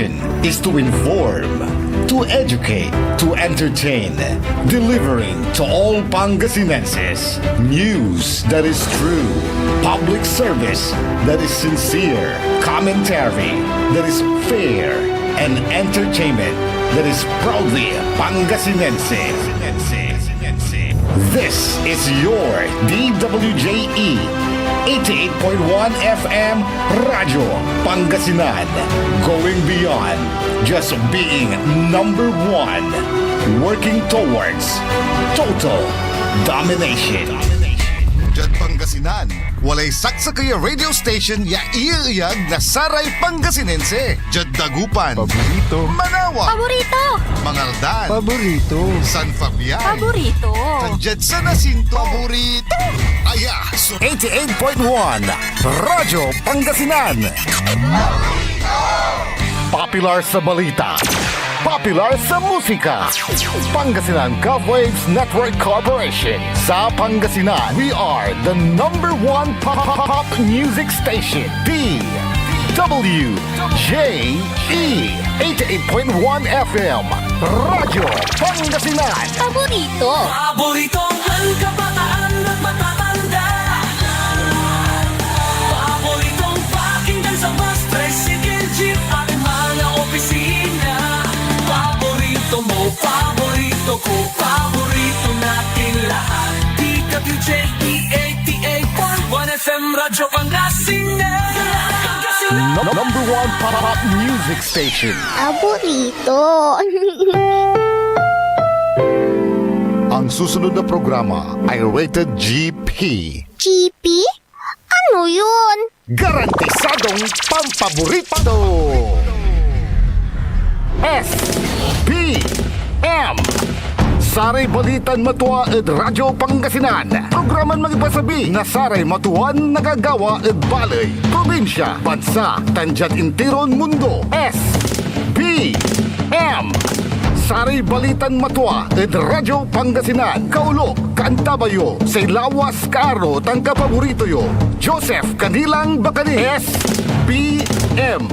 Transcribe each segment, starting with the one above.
mission is to inform, to educate, to entertain, delivering to all Pangasinenses news that is true, public service that is sincere, commentary that is fair, and entertainment that is proudly Pangasinense. This is your DWJE 88.1 FM Radyo Pangasinan, going beyond just being number one, working towards total domination. Jad Pangasinan, walay saksakaya radio station ya iiyag na Saray Pangasinense. Jad Dagupan, Paborito. Manawa, Paborito! Mangaldan, Paborito. San Fabian, Paborito! Jad San Jacinto, Paborito. Aya, so 88.1 Radyo Pangasinan. Popular sa balita, popular sa musika. Pangasinan Waves Network Corporation. Sa Pangasinan, we are the number one pop music station. DWJE 88.1 FM Radyo Pangasinan. Paborito! Paborito ang kabataan at matatanda. Paboritong pakinggan sa bus, tricycle, jeep at mga opisina. Paborito mo, paborito ko, paborito natin lahat. DWJE 88.1 FM Radyo Pangasinan. Number one pop music station. Paborito! Ang susunod na programa ay rated GP. GP? Ano yun? Garantisadong pampaborito. SPM Saray Balitan Matua ed Radyo Pangasinan. Programan magipasabi na Saray Matuan nagagawa ed balay, probinsya, bansa, tanjat intiron mundo. SPM Saray Balitan Matua ed Radyo Pangasinan. Kaulo, Kantabayo, say lawas kaaro tangka paborito yo. Joseph Kanilang Bakani. SPM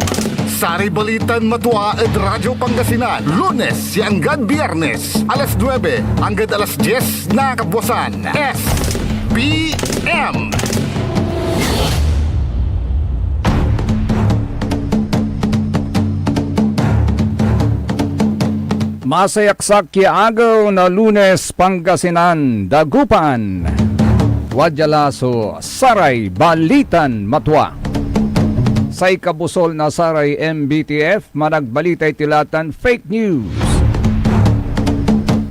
Saray Balitan Matua ed Radyo Pangasinan. Lunes hanggang Biyernes, alas 9 hanggang alas 10 na kabuwasan. SPM Masayaksak agaw na Lunes Pangasinan, Dagupan. Wadyalaso, Saray Balitan Matua. Say kabusol na Saray MBTF, managbalitay tilatan fake news.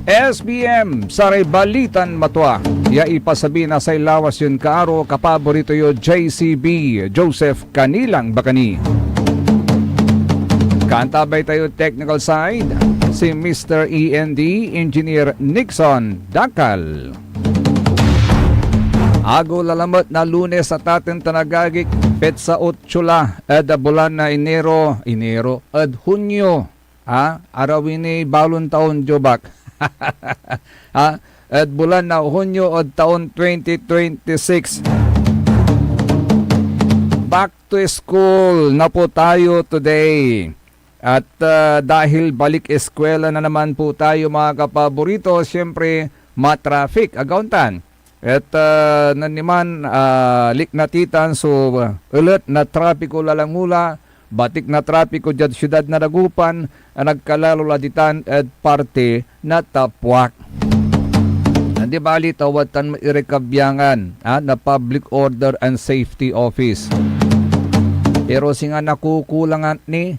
SBM, Saray Balitan Matua. Ya ipasabi na say lawas yun kaaro kapaborito yo JCB, Joseph Kanilang Bakani. Kantabay tayo technical side, si Mr. END, Engineer Nixon Dakal. Ago lalamot na Lunes at atin tanagagik petsa utsyula ed bulan na Enero ed Hunyo. Arawin ni balon taon jobak. Ed bulan na Hunyo ed taon 2026. Back to school na po tayo today. At dahil balik eskwela na naman po tayo mga kapaborito, siyempre matraffic agauntan. At naniman liknatitan so ulit na trapiko lalangula, batik na trapiko dyan syudad na Dagupan, nagkalalo laditan at parte na Tapwak. Hindi bali tawatan mairikabyangan na Public Order and Safety Office. Pero singa nakukulangan ni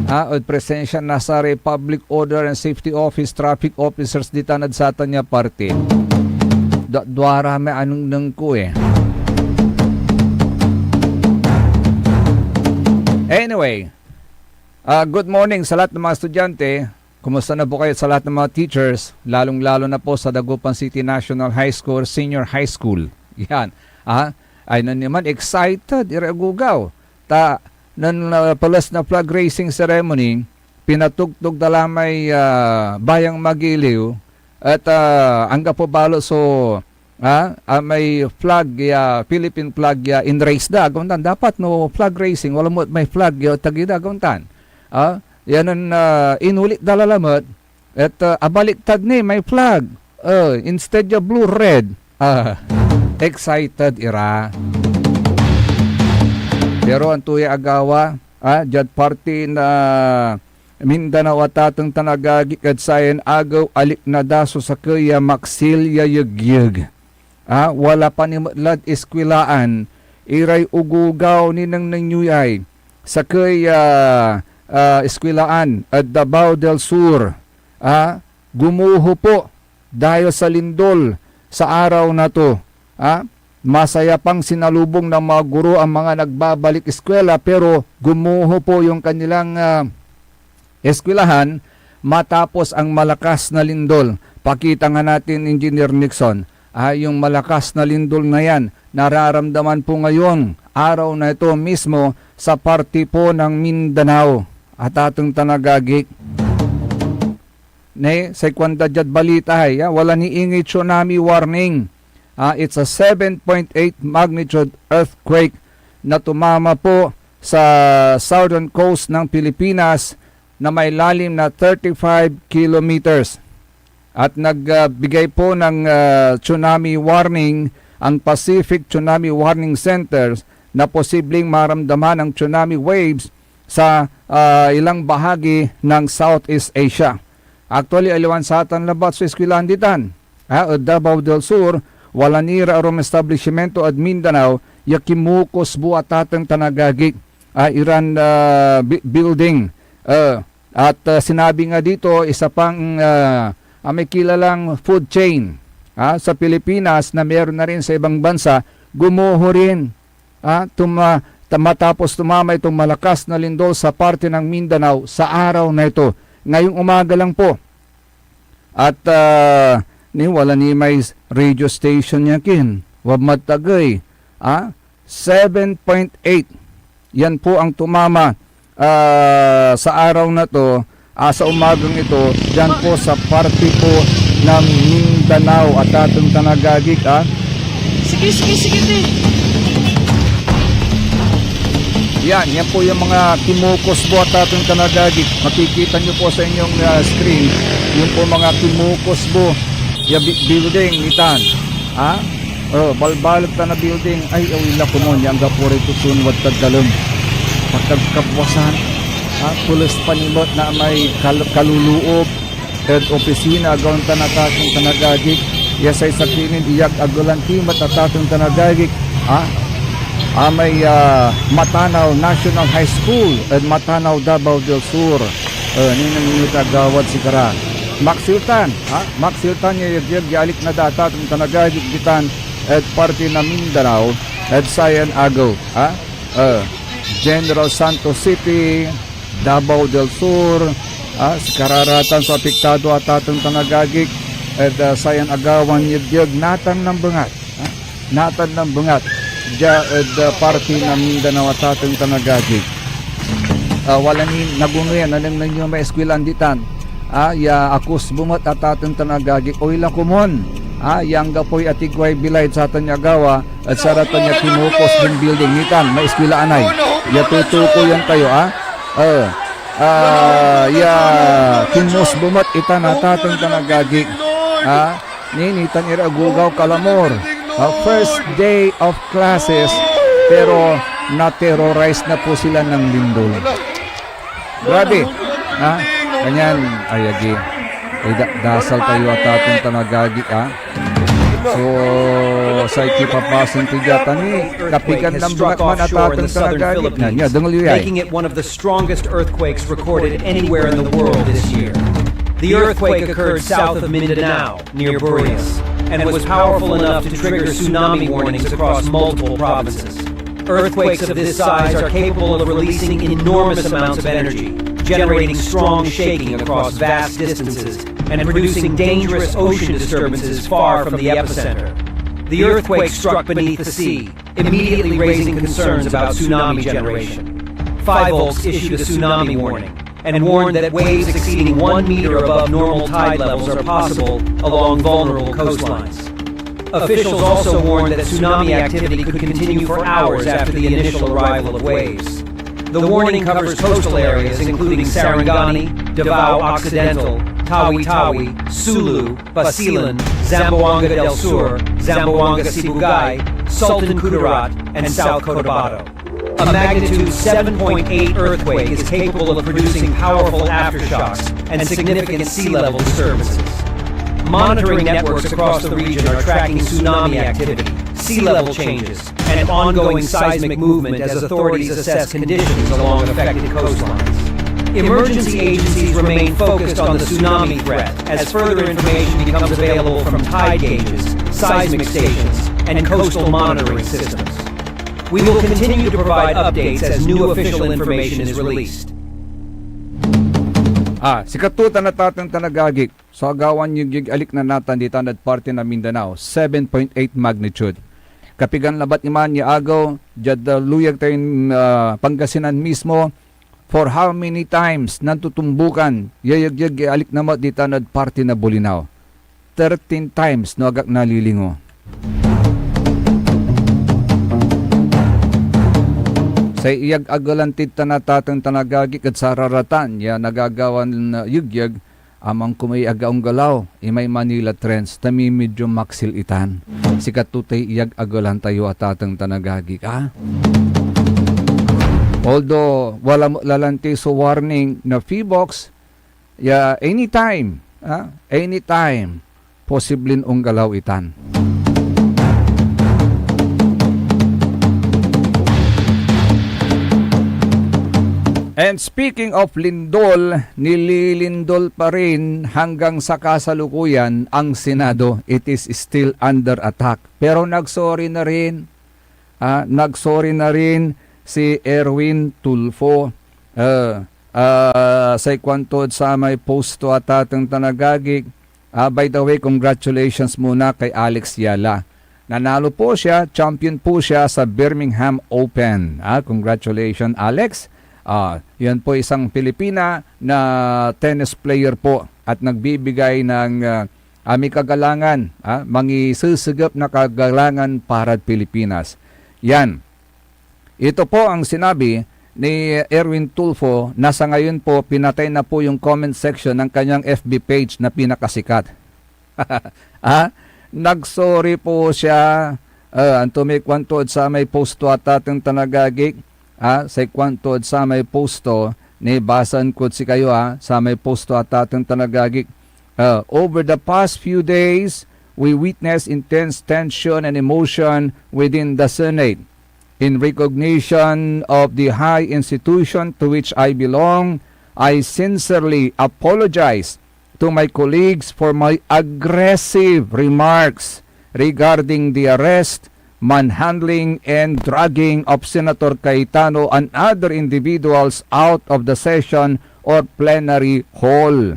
at presensya na sa Public Order and Safety Office traffic officers di tanad sa tanya parte. Dwara may anong nang ko eh. Anyway, good morning sa lahat ng mga estudyante. Kumusta na po kayo sa lahat ng mga teachers, lalong-lalo na po sa Dagupan City National High School, Senior High School. Yan. Ay na naman excited, iragugaw. Nan palas na flag raising ceremony, pinatugtog na lamay bayang Magiliw at angga po balo so may flag Philippine flag in race da guntan dapat no flag racing wala mo may flag tagida guntan yan ang inulit dalalamot. At abaliktad ni, may flag. Instead of blue, red. Excited ira. Pero ang tuya agawa, jad party na Mindanao at atang tanagagik at sayan agaw alik na daso sa kaya maksilya yugyug. Wala pa ni matlad iskwilaan, iray ugugaw ni nang nanyuyay sa kaya iskwilaan at Davao del Sur. Gumuho po dahil sa lindol sa araw na to. Masaya pang sinalubong ng mga guro ang mga nagbabalik eskwela, pero gumuho po yung kanilang eskwelahan matapos ang malakas na lindol. Pakita nga natin, Engineer Nixon, yung malakas na lindol na yan, nararamdaman po ngayon, araw na ito mismo sa parte po ng Mindanao at atong tanagagik. Sa kwanda jad balita wala ni ingi tsunami warning. It's a 7.8 magnitude earthquake na tumama po sa southern coast ng Pilipinas na may lalim na 35 kilometers. At nagbigay po ng tsunami warning ang Pacific Tsunami Warning Centers na posibleng maramdaman ang tsunami waves sa ilang bahagi ng Southeast Asia. Actually, aliwan sa atan labat sa eskwelahan ditan. Davao del Sur, wala nira arom establishmento at Mindanao, yakimukos buatatang tanagagik, Iran building. At sinabi nga dito, isa pang may kilalang food chain sa Pilipinas na meron na rin sa ibang bansa, gumuho rin. Matapos tumama itong malakas na lindol sa parte ng Mindanao sa araw na ito. Ngayong umaga lang po. At wala ni may radio station yakin. Wab matagay. 7.8. Yan po ang tumama sa araw na to. Sa umagang ito, dyan po sa parte po ng Mindanao at atong tanagagik. Sige, Yan po yung mga kimukos po at atong tanagagik. Makikita nyo po sa inyong screen, yung po mga kimukos po, yung building itan. Balbalot na building, ay awila ko mo, yung gapore tutunwad tagdalong. Pagkagkapwasan, pulis panimot na may kaluluob, at opisina, agawang tanatatong tanagagik, yasay sakinin, iyak agulantimat at atong tanagagik, may Matanaw National High School at Matanaw Davao del Sur. Ninang nitagawad si Kara. Maksiltan yung yalik na data itong tanagagik ditan at parte na Mindanao at Sayan Agaw. General Santos City, Davao del Sur, si Kararatan sa apektado at atong tanagagik at Sayan Agawan yung natan ng bungat. Natan ng bungat. Party ng Mindanao at atong tanagagik. Wala ni nagunuyan alam na nyo may eskwilan ditan. Akus bumat at atong tanagagik o ila kumon. Yang gapoy at igway bilay sa atong agawa at saratan niya kimukos ng building nitan may eskwilaan ay. Tutuko yan tayo kimus bumat itan at atong tanagagik. Ninitan ira gugaw kalamor. First day of classes, pero na-terrorize na po sila ng lindol. Grabe. Ganyan, ayagi. Dasal tayo at atong tanagagik, So, sa ikipapasin tijatan ni, kapigan ng bungatman at atong tanagagik na niya. Making it one of the strongest earthquakes recorded anywhere in the world this year. The earthquake occurred south of Mindanao, near Burias, and was powerful enough to trigger tsunami warnings across multiple provinces. Earthquakes of this size are capable of releasing enormous amounts of energy, generating strong shaking across vast distances, and producing dangerous ocean disturbances far from the epicenter. The earthquake struck beneath the sea, immediately raising concerns about tsunami generation. 5 Volts issued a tsunami warning and warned that waves exceeding 1 meter above normal tide levels are possible along vulnerable coastlines. Officials also warned that tsunami activity could continue for hours after the initial arrival of waves. The warning covers coastal areas including Sarangani, Davao Occidental, Tawi-Tawi, Sulu, Basilan, Zamboanga del Sur, Zamboanga Sibugay, Sultan Kudarat, and South Cotabato. A magnitude 7.8 earthquake is capable of producing powerful aftershocks and significant sea level disturbances. Monitoring networks across the region are tracking tsunami activity, sea level changes, and ongoing seismic movement as authorities assess conditions along affected coastlines. Emergency agencies remain focused on the tsunami threat as further information becomes available from tide gauges, seismic stations, and coastal monitoring systems. We will continue to provide updates as new official information is released. Si katutan na tatang tanagagik, so agawan yung alik na natan di tanad parte na Mindanao, 7.8 magnitude. Kapigan labat iman niya agaw, jad luyag tayong Pangasinan mismo, for how many times nantutumbukan, yayag alik na mat di tanad parte na Bolinao. 13 times no agak nalilingo. Sa iyag agalantid tanatatang tanagagik at sararatan, ya nagagawan na yugyag, amang kumay agaong galaw, imay Manila Trends, tami medyo maksil itan. Sikat tutay iyag agalan tayo at tatang tanagagik, Although, wala mo lalanti so warning na Feebox, ya anytime, anytime, posibleng unggalaw itan. And speaking of lindol, nililindol pa rin hanggang sa kasalukuyan ang Senado. It is still under attack. Pero nagsorry na rin si Erwin Tulfo. Sa kwantod sa may posto at atang tanagagik. By the way, congratulations muna kay Alex Yala. Nanalo po siya, champion po siya sa Birmingham Open. Congratulations, Alex. Yan po isang Pilipina na tennis player po at nagbibigay ng may kagalangan, mangisusugap na kagalangan para Pilipinas. Yan. Ito po ang sinabi ni Erwin Tulfo na sa ngayon po pinatay na po yung comment section ng kanyang FB page na pinakasikat. Nagsorry po siya. Tumikwanto sa may posto at ating tanagagik. Sa kwantod sa may posto ni basan ko si kayo sa may posto at ating tanagagik. Over the past few days, we witnessed intense tension and emotion within the Senate. In recognition of the high institution to which I belong, I sincerely apologize to my colleagues for my aggressive remarks regarding the arrest, manhandling and dragging of Senator Cayetano and other individuals out of the session or plenary hall.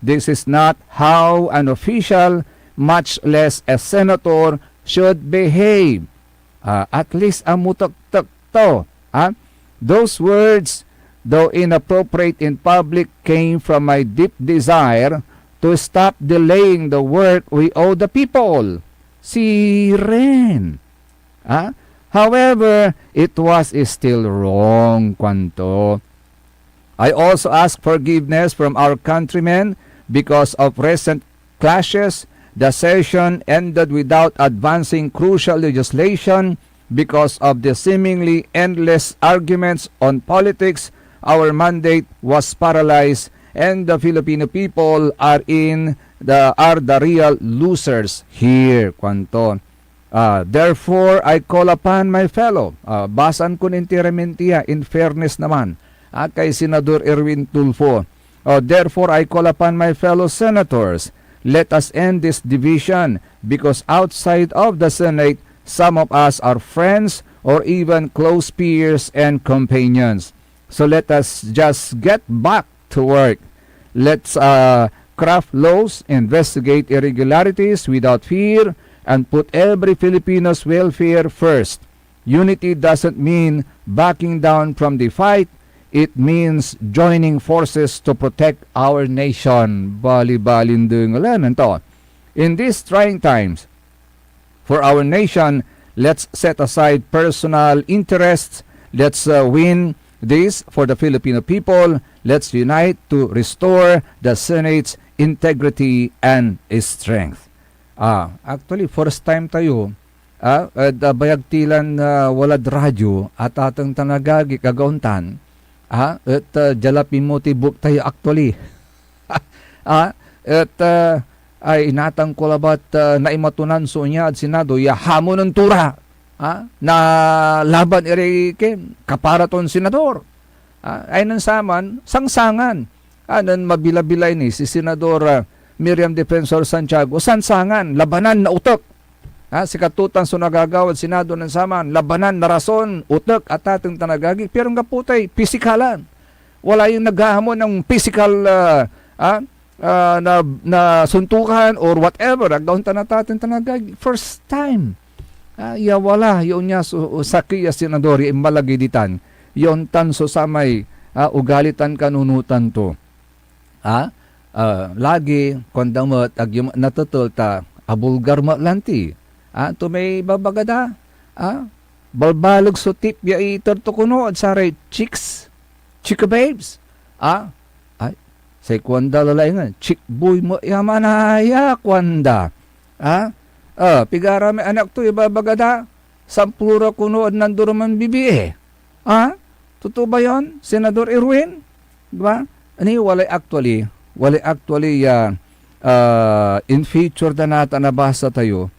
This is not how an official, much less a senator, should behave. At least amutak-tak to. Those words, though inappropriate in public, came from my deep desire to stop delaying the work we owe the people. Si Ren. However, it was still wrong, kwanto. I also ask forgiveness from our countrymen because of recent clashes. The session ended without advancing crucial legislation because of the seemingly endless arguments on politics. Our mandate was paralyzed, and the Filipino people are the real losers here, kwanto. Therefore, I call upon my fellow, basan ko nintiramentiya, in fairness naman, kay Senador Erwin Tulfo. Therefore, I call upon my fellow senators, let us end this division, because outside of the Senate, some of us are friends or even close peers and companions. So let us just get back to work. Let's craft laws, investigate irregularities without fear, and put every Filipino's welfare first. Unity doesn't mean backing down from the fight. It means joining forces to protect our nation. Bali-balindungalan to. In these trying times, for our nation, let's set aside personal interests. Let's win This for the Filipino people. Let's unite to restore the Senate's integrity and strength. Actually, first time tayo at bayagtilan walad radyo at atang tanagagi kagauntan at jalapin mo tibuk tayo actually. Ay inatang ko labat naimatunan so niya at Senado ya hamon ng tura na laban iri kaparaton senador. Ay nang saman sangsangan nan mabilabilay ni si Senador Miriam Defensor Santiago sansangan labanan na utok. Si katutan so nagagawad Senado ng saman labanan na rason utok at ating tanagagi pero nga putay pisikalan. Wala yung naghahamon ng physical na suntukan or whatever agdaon tanatatin tanagagi first time. Wala yun niya sa kiya senador yung malagiditan yon tan so samay ugalitan kanunutan to lagi kondamot ag yung natutul ta abulgar mo lanti to may babagada balbalog so tip ya iterto kuno at saray chika babes ay say kwanda lalay nga chick boy mo yamanaya kwanda pigara may anak to ibabagada sampura kuno at nanduro man bibi totoo ba yun, Senador Erwin? Diba? Walay actually in future na nata nabasa tayo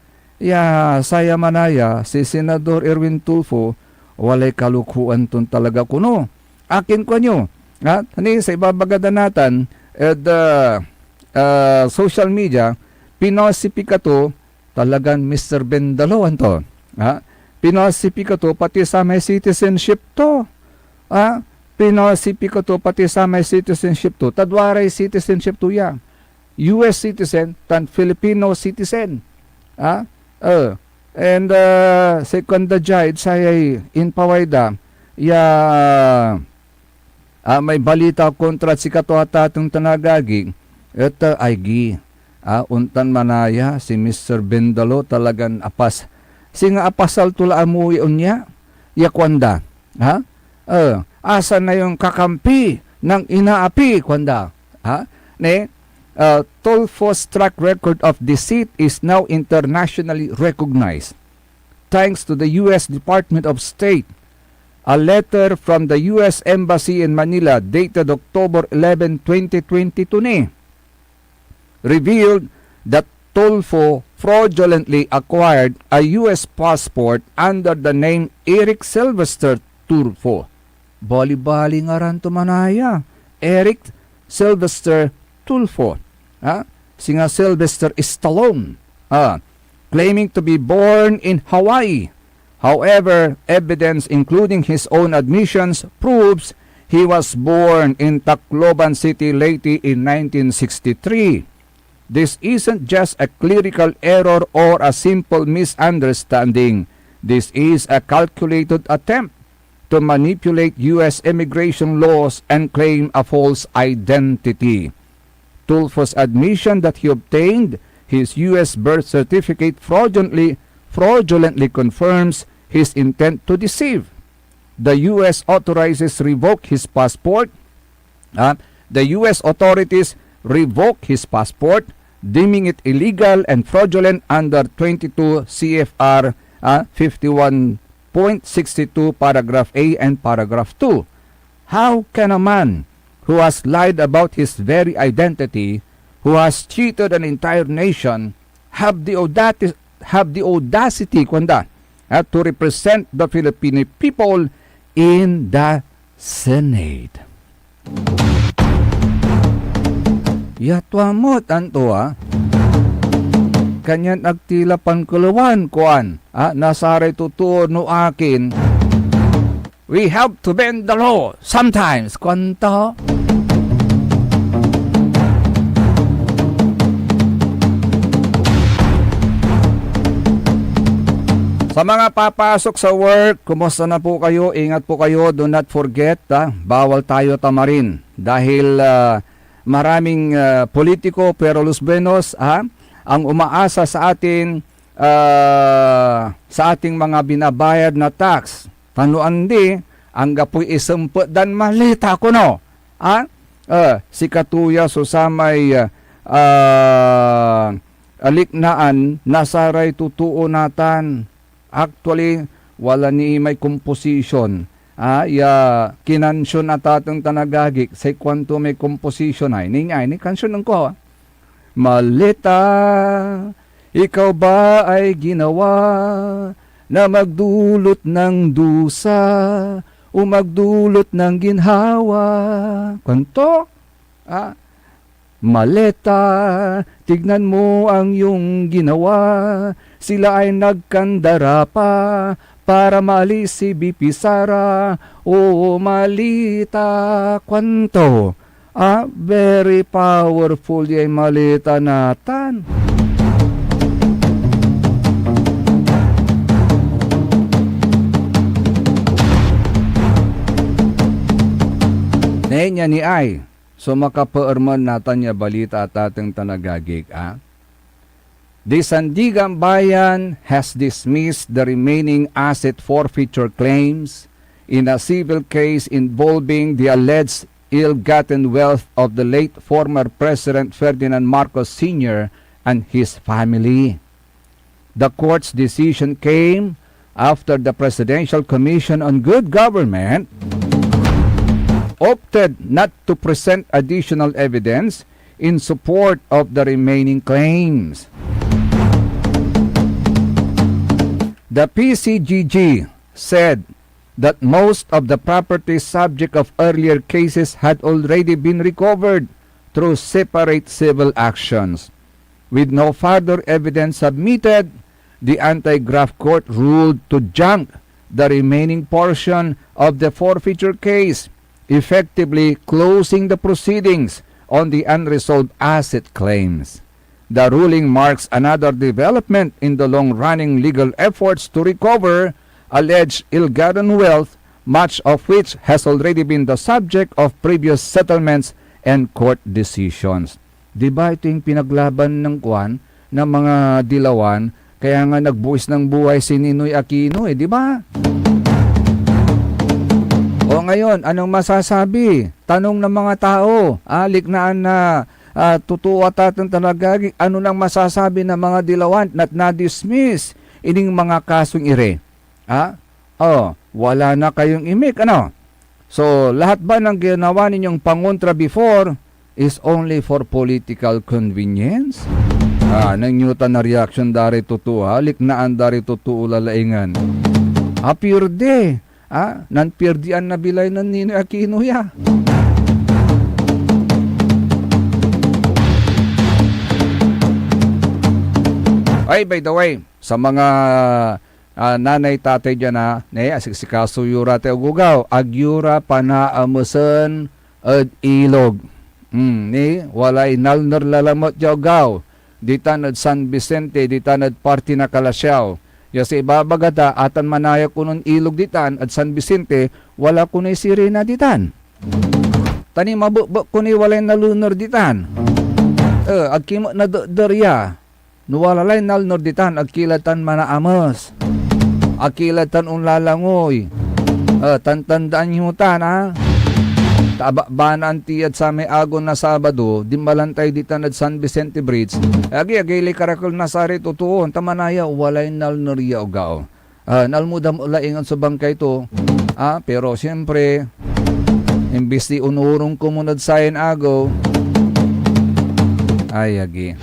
saya manaya si Senador Erwin Tulfo walay kalukuan ton talaga kuno akin ko nyo sa ibabagada natin at social media pinosipika to talagang Mr. Bendalo anto pinosipika to pati sa may citizenship to pinosipika to pati sa may citizenship to tadwaray citizenship to ya US citizen tan Filipino citizen and second jahid sayay in pawayda may balita kontra si katuhatatong tanagagi at untan manaya si Mr. Bendalo talagang singa apasal tula amuwi unya yakwanda asa na yung kakampi ng inaapi kwanda Tulfo's track record of deceit is now internationally recognized thanks to the U.S. Department of State. A letter from the U.S. Embassy in Manila dated October 11, 2022 revealed that Tulfo fraudulently acquired a U.S. passport under the name Eric Sylvester Tulfo. Bali-bali nga ran tumanaya. Eric Sylvester Tulfo. Singa Sylvester Stallone. Claiming to be born in Hawaii. However, evidence including his own admissions proves he was born in Tacloban City, Leyte in 1963. This isn't just a clerical error or a simple misunderstanding. This is a calculated attempt to manipulate U.S. immigration laws and claim a false identity. Tulfo's admission that he obtained his U.S. birth certificate fraudulently confirms his intent to deceive. The U.S. authorizes revoke his passport. The U.S. authorities revoke his passport, deeming it illegal and fraudulent under 22 CFR 51.62 paragraph A and paragraph 2. How can a man who has lied about his very identity, who has cheated an entire nation, have the audacity to represent the Filipino people in the Senate? Yatwa mo tanto kanyan agtila pankuluan kuan nasaray tutuo no akin we have to bend the law sometimes kwanta sa mga papasok sa work, kumusta na po kayo? Ingat po kayo, do not forget bawal tayo tamarin dahil maraming politiko pero los buenos ang umaasa sa atin sa ating mga binabayad na tax. Tanuan di ang gapoy isempet dan malita ko no. Si Katuya susamay aliknaan nasaray tutuo natan. Actually, wala ni may composition. Kinansyon at atong tanagagik sa kwanto may composition ay. Ni kansyon ng ko. Malita, ikaw ba ay ginawa na magdulot ng dusa o magdulot ng ginhawa? Kwanto? Maleta, tignan mo ang iyong ginawa. Sila ay nagkandara pa para maalis si BP Sara. O malita, kwanto? Very powerful yung malita natan. Nenya ni ay, so makapaerman natan niya balita at ating tanagagig, The Sandigan Bayan has dismissed the remaining asset forfeiture claims in a civil case involving the alleged ill-gotten wealth of the late former President Ferdinand Marcos Sr. and his family. The court's decision came after the Presidential Commission on Good Government opted not to present additional evidence in support of the remaining claims. The PCGG said that most of the property subject of earlier cases had already been recovered through separate civil actions. With no further evidence submitted, the anti-graft court ruled to junk the remaining portion of the forfeiture case, effectively closing the proceedings on the unresolved asset claims. The ruling marks another development in the long-running legal efforts to recover alleged ill-gotten wealth, much of which has already been the subject of previous settlements and court decisions. Di ba ito yung pinaglaban ng kuwan ng mga dilawan, kaya nga nagbuwis ng buhay si Ninoy Aquino, di ba? O ngayon, anong masasabi? Tanong ng mga tao, liknaan na totoo at atong talagagi, ano nang masasabi ng mga dilawan at na-dismiss ining mga kasong ire? Wala na kayong imik, ano? So, lahat ba ng ginawa ninyong pangontra before is only for political convenience? Nangyutan na reaction dari totoo, liknaan dari totoo lalaingan. Pierde, nanpierdian na bilay ng Ninoy Aquino ya. Ay, by the way, sa mga nanay tatay dyan asiksikaso yura te ugugaw, agyura panaamusan at ilog. Walay nalner lalamot jaugaw, ditan at San Vicente, ditan at party na Kalasyaw. Yasi ibabagata, atan manaya kunon ilog ditan at San Vicente, wala kunay sirena ditan. Tani mabukbuk kunay walay nalunar ditan. Agkimo na derya, nuwalalay nalnor ditan, agkilatan manaamos. Akilatan unlalangoy. Tantandaan nyo tan, Tabakbanan tiyad sa may agon na Sabado, dimbalantay ditan at San Vicente Bridge. Agili karakol na sari tutuon, tamanaya, walay nalnoriya o gao. Nalmudam ulaingan sa bangkay to. Pero siyempre, imbis di unurong kumunod sayin ago, ay agi.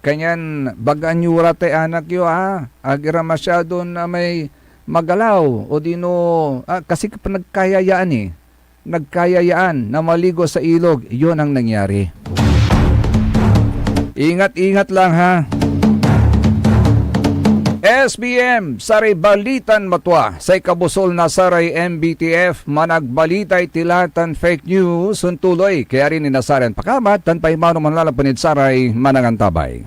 Kanyan, bagan yura tay anak yo, agira masyado na may magalaw o dino, kasi nagkayayaan nagkayayaan na maligo sa ilog, yun ang nangyari. Ingat-ingat lang SBM, saray balitan matwa, say kabusol na saray MBTF, managbalitay tilatan fake news, suntuloy, kaya rin inasaran pakamat, tanpay mano manlalapanid saray manangantabay.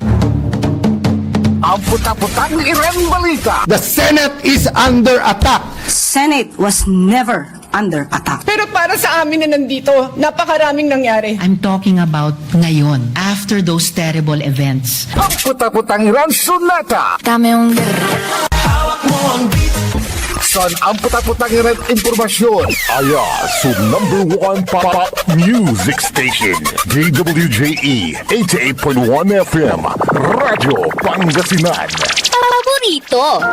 Ang puta-putang irem balita. The Senate is under attack. Senate was never under attack. Pero para sa amin na nandito, napakaraming nangyari. I'm talking about ngayon, after those terrible events. Ang puta-putang ransunata. Dame un Hawak mo ang beat. San ang putang-putangin impormasyon. Aya sa number 1 pop music station. DWJE 88.1 FM. Radyo Pangasinan. Paborito.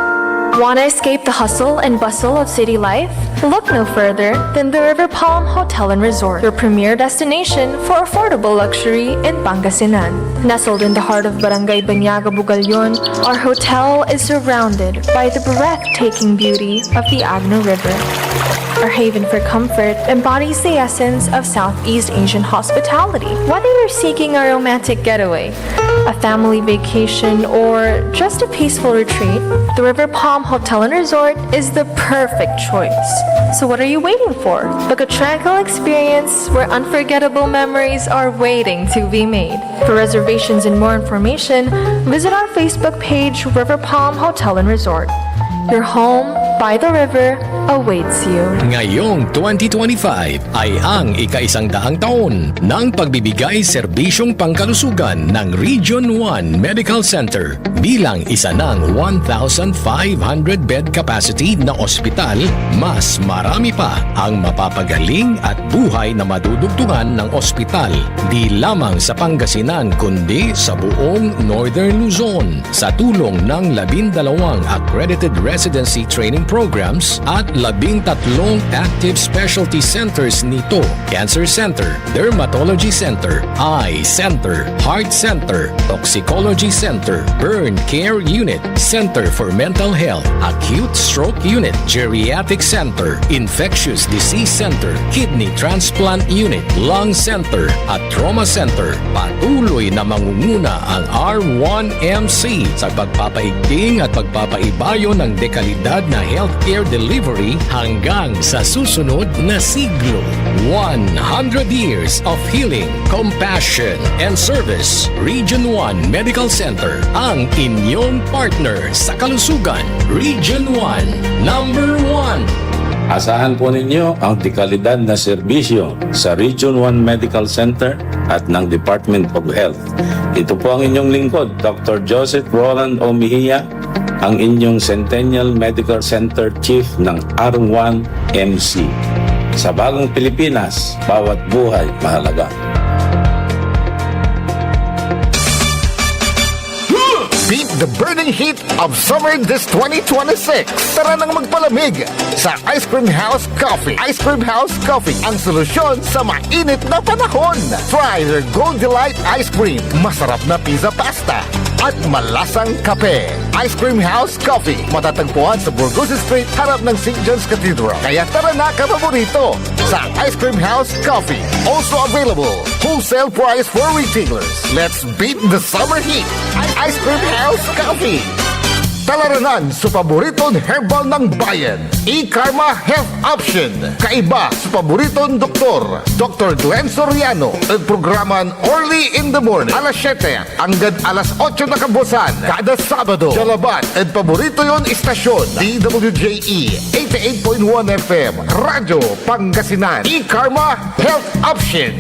Want to escape the hustle and bustle of city life? Look no further than the River Palm Hotel and Resort, your premier destination for affordable luxury in Pangasinan. Nestled in the heart of Barangay Banyaga, Bugalyon, our hotel is surrounded by the breathtaking beauty of the Agno River. Our haven for comfort embodies the essence of Southeast Asian hospitality. Whether you're seeking a romantic getaway, a family vacation, or just a peaceful retreat, the River Palm Hotel and Resort is the perfect choice. So what are you waiting for? Book a tranquil experience where unforgettable memories are waiting to be made. For reservations and more information, visit our Facebook page, River Palm Hotel and Resort. Your home by the river awaits you. Ngayong 2025 ay ang ika-100 taon ng pagbibigay serbisyong pangkalusugan ng Region 1 Medical Center bilang isa ng 1,500 bed capacity na ospital. Mas marami pa ang mapapagaling at buhay na madudugtungan ng ospital di lamang sa Pangasinan kundi sa buong Northern Luzon sa tulong ng 12 accredited residency training programs at 13 active specialty centers nito: Cancer Center, Dermatology Center, Eye Center, Heart Center, Toxicology Center, Burn Care Unit, Center for Mental Health, Acute Stroke Unit, Geriatric Center, Infectious Disease Center, Kidney Transplant Unit, Lung Center at Trauma Center. Patuloy na mangunguna ang R1MC sa pagpapaigting at pagpapaibayo ng dekalidad na healthcare delivery hanggang sa susunod na siglo. 100 years of healing, compassion, and service. Region 1 Medical Center ang inyong partner sa kalusugan. Region 1, number 1. Asahan po ninyo ang dekalidad na serbisyo sa Region 1 Medical Center at ng Department of Health. Ito po ang inyong lingkod, Dr. Joseph Roland Omihia, ang inyong Centennial Medical Center Chief ng R1MC. Sa bagong Pilipinas, bawat buhay mahalaga. Beat the burning heat of summer this 2026. Tara nang magpalamig sa Ice Cream House Coffee. Ice Cream House Coffee, ang solusyon sa mainit na panahon. Try their Gold Delight Ice Cream, masarap na pizza pasta, at malasang kape. Ice Cream House Coffee, matatagpuan sa Burgos Street, harap ng St. John's Cathedral. Kaya tara na, kapaborito, sa Ice Cream House Coffee. Also available, wholesale price for retailers. Let's beat the summer heat. Ice Cream House Coffee. Talaranan sa paboritong herbal ng bayan. E-Karma Health Option. Kaiba sa paboritong doktor, Dr. Glenn Soriano. At programan Early in the Morning. Alas 7 hanggang alas 8 na kabusan. Kada Sabado. Jalaban at paborito yon istasyon. DWJE 88.1 FM. Radyo Pangasinan. E-Karma Health Option.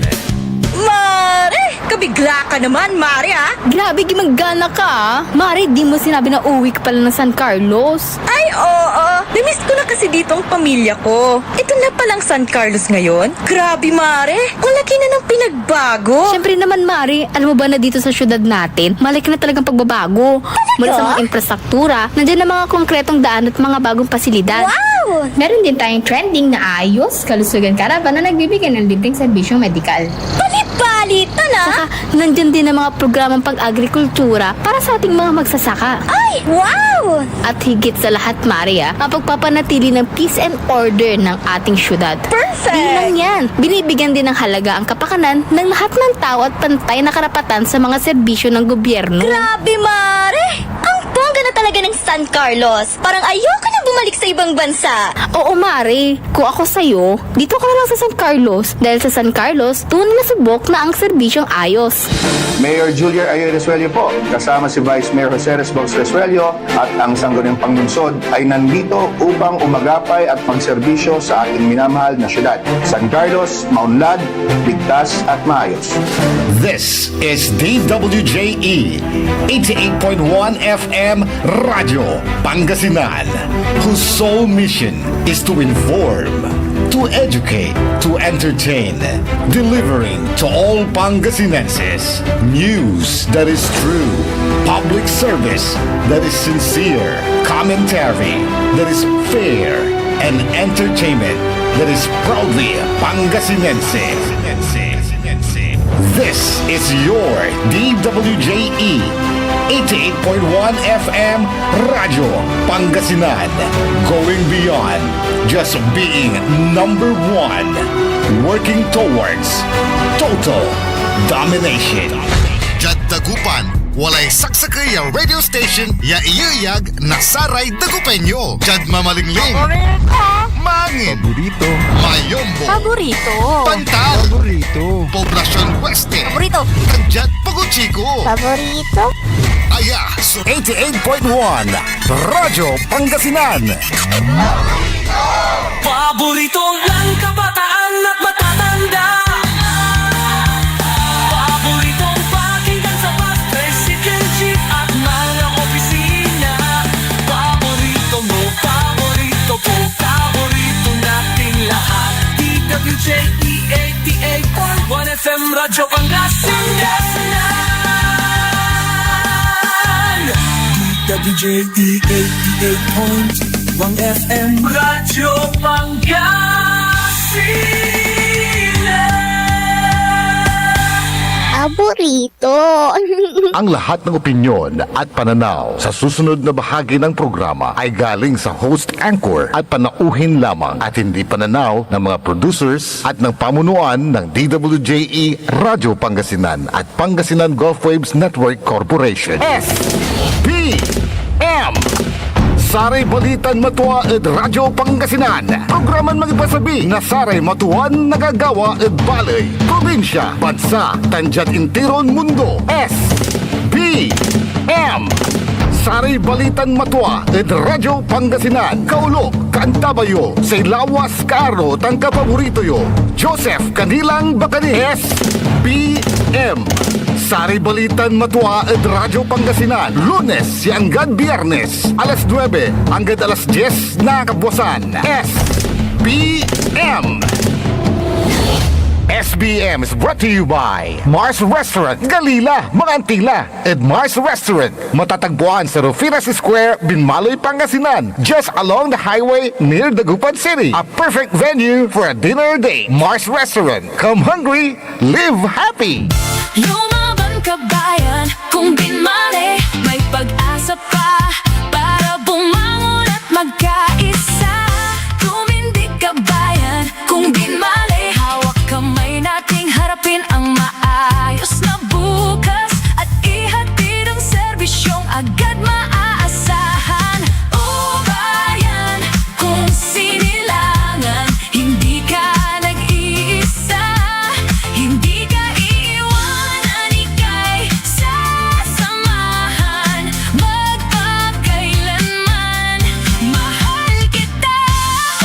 Mare! Kabigla ka naman, Mare, ha? Grabe, gimagana ka, ah. Mari, di mo sinabi na uwi ka pala ng San Carlos. Ay, oo. Namiss ko na kasi dito ang pamilya ko. Ito na palang San Carlos ngayon. Grabe, Mare. Ang laki na ng pinagbago. Siyempre naman, Mari, alam mo ba na dito sa syudad natin, malaki na talagang pagbabago. Mula sa mga infrastruktura, nandiyan na mga konkretong daan at mga bagong pasilidad. Wow! Meron din tayong trending na ayos, kalusugan caravan na nagbibigay ng libreng serbisyong medikal. Palit-palitan, ha? Saka, nandiyan din ang mga programang pag-agrikultura para sa ating mga magsasaka. Ay, wow! At higit sa lahat, Maria, ang pagpapanatili ng peace and order ng ating syudad. Perfect! Di lang yan, binibigyan din ng halaga ang kapakanan ng lahat ng tao at pantay na karapatan sa mga serbisyo ng gobyerno. Grabe, Mare! Ang bongga na talaga ng San Carlos. Parang ayoko na bumalik sa ibang bansa. Oo, Mari. Kung ako sa'yo, dito ka na lang sa San Carlos. Dahil sa San Carlos, tunay na subok na ang serbisyong ayos. Mayor Julia Ayer Resuello po, kasama si Vice Mayor Jose Resbox Resuello at ang Sangguniang Panglungsod ay nandito upang umagapay at magserbisyo sa ating minamahal na syudad. San Carlos, maunlad, ligtas at maayos. This is DWJE 88.1 FM Radyo Pangasinan. whose sole mission is to inform, to educate, to entertain, delivering to all Pangasinenses news that is true, public service that is sincere, commentary that is fair, and entertainment that is proudly Pangasinense. This is your DWJE 88.1 FM Radyo Pangasinan. Going beyond just being number one. Working towards total domination. Jad Dagupan, walay saksakay a radio station ya iuyag na saray Dagupenyo. Jad mamalingling. Mangin. Paborito. Mayombo. Paborito. Pantal. Paborito. Poblasyon Weste. Paborito. Kanjat Paguchiko. Paborito. Aya, so 88.1 Radyo Pangasinan. Paborito ng kabataan at matatanda. Paboritong pakinggan sa bus, tricycle, jeep at mga opisina. Paborito mo, paborito ko, paborito nating lahat. DWJE 88.1 FM Radyo Pangasinan. DWJE 88.1 FM Radyo Pangasinan. Paborito. Ang lahat ng opinyon at pananaw sa susunod na bahagi ng programa ay galing sa host anchor at panauhin lamang at hindi pananaw ng mga producers at ng pamunuan ng DWJE Radyo Pangasinan at Pangasinan Gulf Waves Network Corporation. SBM Saray Balitan Matua ed Radyo Pangasinan. Programan magipasabi na saray matuan nagagawa ed balay, probinsya, bansa, tanjat intiron mundo. SBM Saray Balitan Matua ed Radyo Pangasinan. Kaulo, Cantabayo, say lawas kaaro tang kapaborito yo. Joseph Kanilang Bakani. SBM Saray Balitan Matua ed Radyo Pangasinan. Lunes hanggang Biyernes, alas 9 hanggang alas 10 na kabuwasan. SBM SBM is brought to you by Mars Restaurant, Galila, Mangantila, and Mars Restaurant. Matatagpuan sa Rufinas Square, Binmaloy, Pangasinan, just along the highway near Dagupan City. A perfect venue for a dinner date. Mars Restaurant. Come hungry, live happy. Lumaban ka bayan, kung binmali, may pag-asa pa para bumangon at magkaisa. Tumindig ka bayan, kung binmali, hawak kamay nating harapin ang maayos na bukas at ihatid ang serbisyong agad maaasahan. O bayan, kung sinilangan, hindi ka nag-iisa, hindi ka iiwanan, ika'y sasamahan magpakailanman. Mahal kita,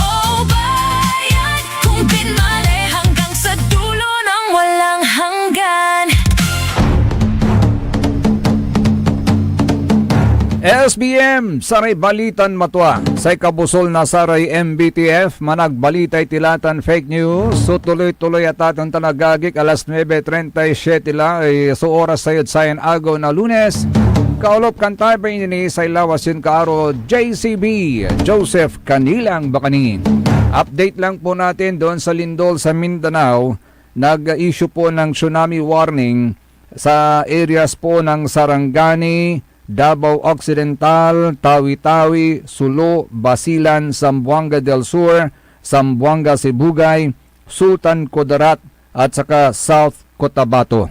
o bayan, kung binmali hanggang sa dulo ng walang hanggan. SBM, Saray Balitan Matua. Sa kabusol na Saray MBTF, managbalitay tilatan fake news. So tuloy-tuloy at atong tanagagik alas 9:37 la so oras sayod sayan agaw na Lunes. Kaulop kantay pa ini sa lawas yun kaaro JCB, Joseph Kanilang Bakani. Update lang po natin doon sa Lindol sa Mindanao. Nag-issue po ng tsunami warning sa areas po ng Sarangani, Davao Occidental, Tawi-Tawi, Sulu, Basilan, Zamboanga del Sur, Zamboanga Sibugay, Sultan Kudarat at saka South Cotabato.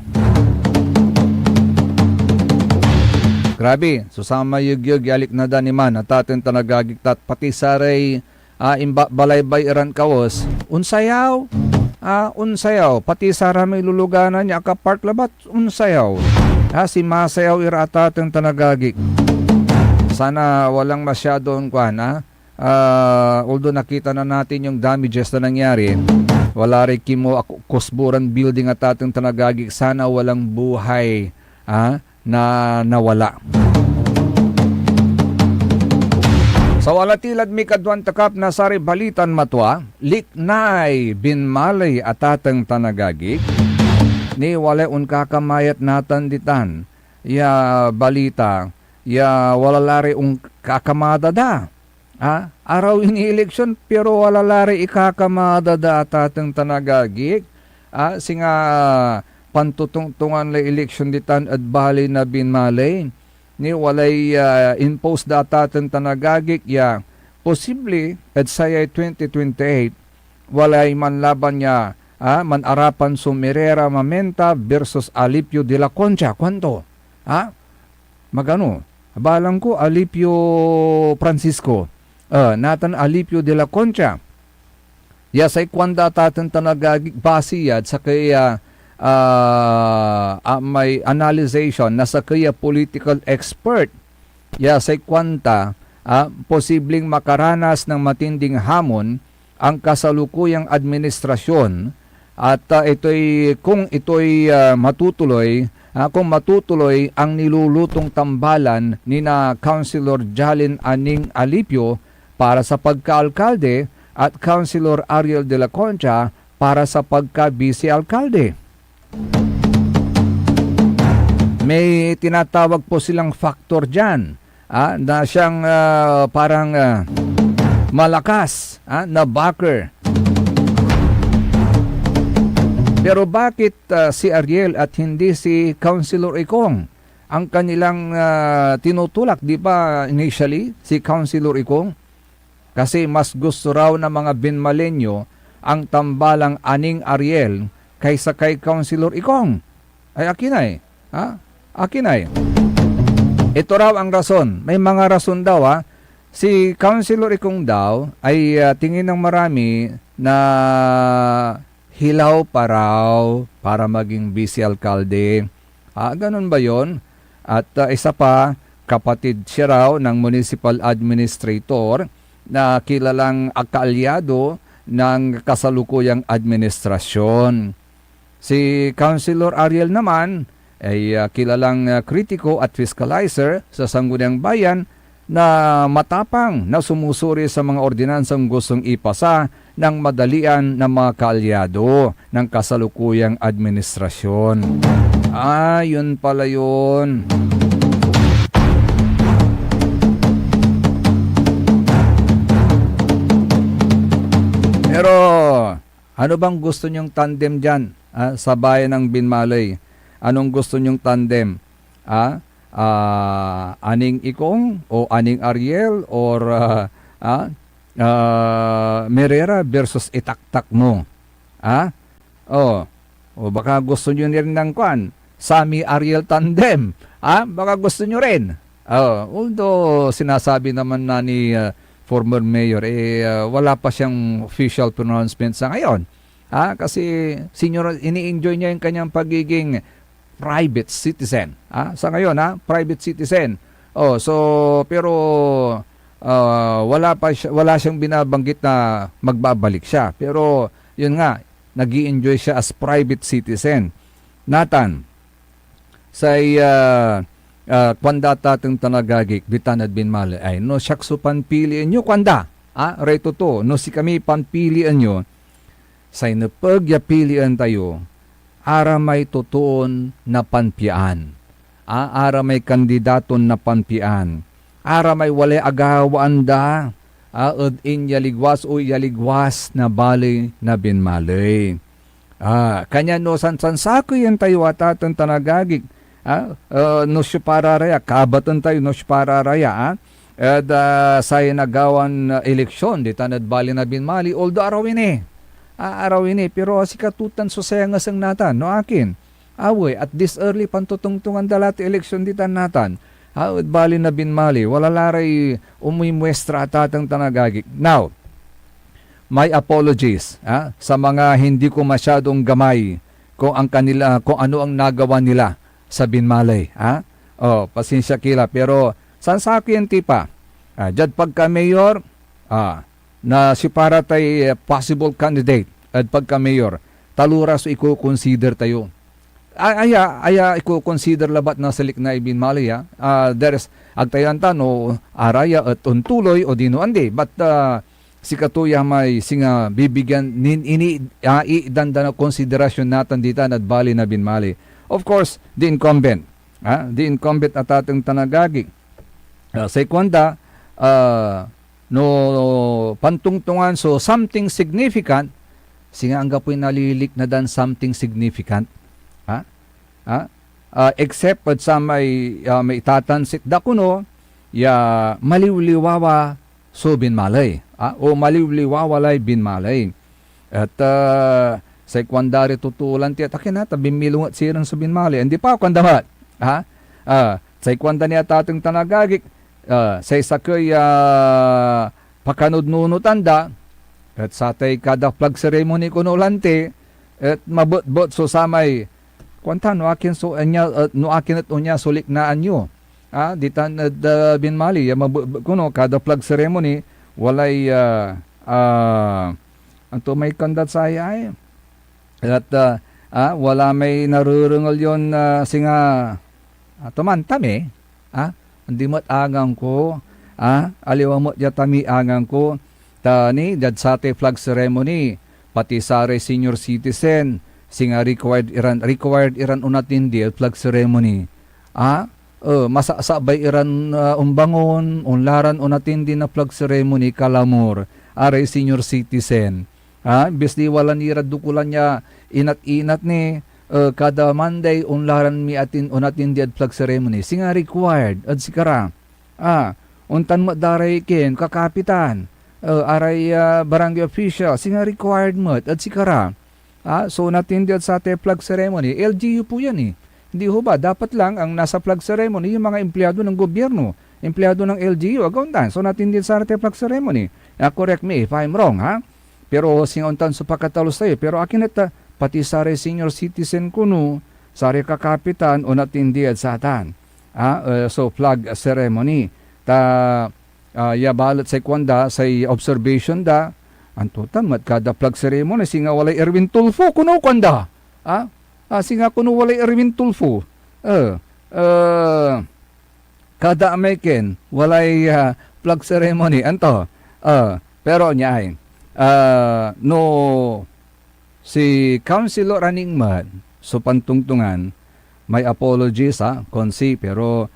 Grabe, susama yugyug yalik na daniman at atin tanagagiktat pati saray balaybay iran kawos unsayaw unsayaw pati sara may luluganan niya ka park labat unsayaw si masayaw ira at atin tanagagik. Sana walang masyadong kwan although nakita na natin yung damages na nangyari, wala rin kimo kusburan building at ating tanagagik, sana walang buhay na nawala. Sa walatilad mi kadwan takap na sari balitan matwa, liknay binmalay atatang tanagagik, ni wala un kakamayat natan ditan, ya balita, ya walalari un kakamada da. Araw ini eleksyon pero walalari ikakamada da atatang tanagagik, singa pantutungtungan la eleksyon ditan at bali na binmalay, ni walay impose data atin tanagagik ya posible at saya 2028 walay manlaban niya manarapan Sumirera Mamenta versus Alipio de la Concha. Kwanto? Magano? Balang ko Alipio Francisco. Natan Alipio de la Concha. Ya say kwanda tatin tanagagik basiyad sa kaya may analyzation na sa kaya political expert ya sa kwanta posibleng makaranas ng matinding hamon ang kasalukuyang administrasyon at kung ito'y matutuloy ang nilulutong tambalan ni na Councilor Jalin Aning Alipio para sa pagka-alkalde at Councilor Ariel de la Concha para sa pagka-vice-alkalde. May tinatawag po silang factor dyan na siyang parang malakas na backer. Pero bakit si Ariel at hindi si Councilor Ikong ang kanilang tinutulak? Di ba initially si Councilor Ikong? Kasi mas gusto raw ng mga binmalenyo ang tambalang Aning Ariel kaysa kay Councilor Ikong. Ay akinay. Akinay. Ito raw ang rason. May mga rason daw Si Councilor Ikong daw ay tingin ng marami na hilaw pa raw para maging vice-alkalde. Ganun ba yon? At isa pa, kapatid siya raw ng municipal administrator na kilalang kaalyado ng kasalukuyang administrasyon. Si Councilor Ariel naman ay kilalang kritiko at fiscalizer sa Sangguniang Bayan na matapang na sumusuri sa mga ordinansang gustong ipasa ng madalian ng mga kaalyado ng kasalukuyang administrasyon. Yun pala yun. Pero ano bang gusto nyong tandem dyan sa bayan ng Binmalay? Anong gusto nyong tandem? Aning Ikong o Aning Ariel or Merera versus itaktak mo? O baka gusto nyo rin ng kwan, Sami Ariel tandem. Baka gusto nyo rin. Although sinasabi naman na ni former mayor, wala pa siyang official pronouncement sa ngayon. Kasi ini-enjoy niya yung kanyang pagiging private citizen. Sa ngayon, private citizen. Pero wala siyang binabanggit na magbabalik siya. Pero yun nga, nag-i-enjoy siya as private citizen. Nathan, say kwanda tatang tanagagik bitanad Binmalay ay no syakso panpilian nyo kwanda. Reto to, no si kami panpilian nyo say napagya-pilian tayo ara may tutuon na panpian. Ara may kandidaton na panpian. Ara may wala agawaan da. Ad inyaligwas o yaligwas na bali na Binmalay. Kanya no sansansako yan tayo atatang tanagagik. No siya pararaya, kabatan tayo no siya pararaya. At say nagawan eleksyon, di tanad bali na Binmalay, although arawin pero si katutan so sayangasang natan, no akin. At this early pantutungtungan dalati eleksyon di tan natan. At bali na Binmalay, wala laray umimwestra atatang tanagagik. Now, my apologies sa mga hindi ko masyadong gamay kung ano ang nagawa nila sa Binmalay. Pasensya kila. Pero saan sa akin tipa? Jad pagka mayor, na si para tay possible candidate at pagka mayor, talura so i-consider tayo. aya iko-consider labat na salik na ibinmali there's agtayanta no araya at untuloy o dino andi but si katuya may singa bibigyan idanda na konsiderasyon natin dito at bali na binmali. Of course, the incumbent at ating tanagagi sa ikwanda no pantungtungan so something significant singa ang gapoy nalilik na dan something significant except at sa may itatansit da kuno ya maliwliwawa so binmalay o maliwliwawalay binmalay at sa ikwandari tutulan ti atakin na tabimilungat sirang sa binmalay hindi pa kwandamat sa ikwanda niya tatang tanagagik sa isakay pakanudnunutan da at sa tay kada flag ceremony kuno lante at mabot-bot so samay kwanta no akin so anya no akin at unya sulik na anyo ditan binmali ya kuno kada flag ceremony walay anto may kandat saya ay at wala may narurungal yon singa tumantami hindi mo't angang ko aliwa mo't yatami angang ko tani dad sa te flag ceremony pati sare senior citizen singa required iran unatin di flag ceremony masasabay iran umbangon unlaran unatin di na flag ceremony kalamor are senior citizen bisdi wala nira dukulan niya inat-inat ni kada Monday unlaran mi atin unatin di flag ceremony singa required at sikara untan mo daray ken kakapitan aray barangay official singa required mo at sikara so natin di sa te flag ceremony LGU po yan hindi ho ba dapat lang ang nasa flag ceremony yung mga empleyado ng gobyerno empleyado ng LGU aguntan so natin di sa te flag ceremony correct me if I'm wrong pero singuntan sa pagkatalos tayo pero akin at pati sare senior citizen kuno sare kakapitan o natin di sa atan so flag ceremony yabalat sa ikwanda sa observation da antutan mat kada flag ceremony singa walay Erwin Tulfo kuno kwanda singa kuno walay Erwin Tulfo kada American walay flag ceremony anto pero nyay no si Councilor Aningmad so pantungtungan may apologies konsi pero